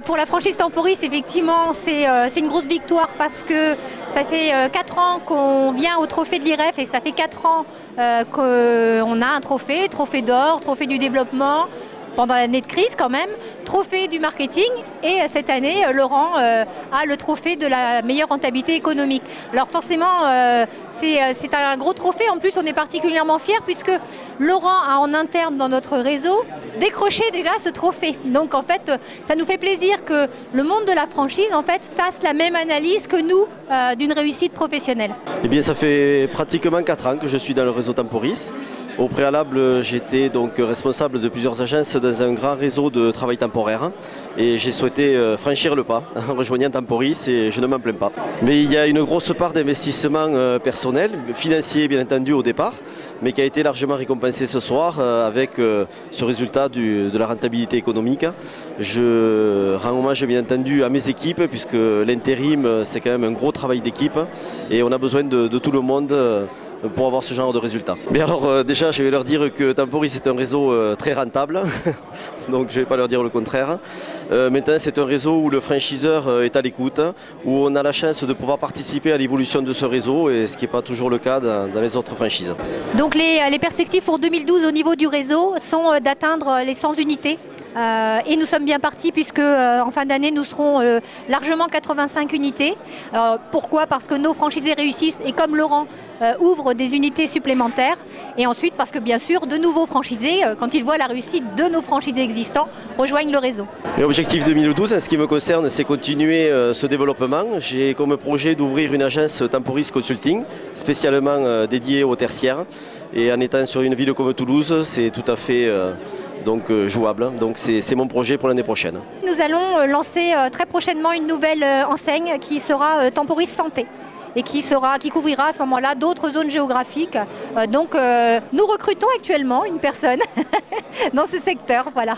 Pour la franchise Temporis, effectivement, c'est une grosse victoire parce que ça fait 4 ans qu'on vient au trophée de l'IREF et ça fait 4 ans qu'on a un trophée d'or, trophée du développement, pendant l'année de crise quand même, trophée du marketing et cette année, Laurent a le trophée de la meilleure rentabilité économique. Alors forcément, c'est un gros trophée. En plus, on est particulièrement fiers puisque Laurent a en interne dans notre réseau décroché déjà ce trophée. Donc en fait, ça nous fait plaisir que le monde de la franchise en fait fasse la même analyse que nous d'une réussite professionnelle. Eh bien, ça fait pratiquement 4 ans que je suis dans le réseau Temporis. Au préalable, j'étais donc responsable de plusieurs agences dans un grand réseau de travail temporaire et j'ai souhaité franchir le pas en rejoignant Temporis et je ne m'en plains pas. Mais il y a une grosse part d'investissement personnel, financier bien entendu au départ, mais qui a été largement récompensé ce soir avec ce résultat de la rentabilité économique. Je rends hommage bien entendu à mes équipes puisque l'intérim c'est quand même un gros travail d'équipe et on a besoin de tout le monde pour avoir ce genre de résultats. Mais alors déjà je vais leur dire que Temporis c'est un réseau très rentable, donc je ne vais pas leur dire le contraire. Maintenant c'est un réseau où le franchiseur est à l'écoute, où on a la chance de pouvoir participer à l'évolution de ce réseau, et ce qui n'est pas toujours le cas dans les autres franchises. Donc les perspectives pour 2012 au niveau du réseau sont d'atteindre les 100 unités. Et nous sommes bien partis puisque en fin d'année nous serons largement 85 unités. Pourquoi? Parce que nos franchisés réussissent et comme Laurent ouvre des unités supplémentaires, et ensuite parce que bien sûr de nouveaux franchisés, quand ils voient la réussite de nos franchisés existants, rejoignent le réseau. L'objectif 2012 en ce qui me concerne, c'est continuer ce développement. J'ai comme projet d'ouvrir une agence Temporis Consulting spécialement dédiée aux tertiaires, et en étant sur une ville comme Toulouse, c'est tout à fait jouable. Donc c'est mon projet pour l'année prochaine. Nous allons lancer très prochainement une nouvelle enseigne qui sera Temporis Santé et qui couvrira à ce moment-là d'autres zones géographiques. Donc nous recrutons actuellement une personne dans ce secteur. Voilà.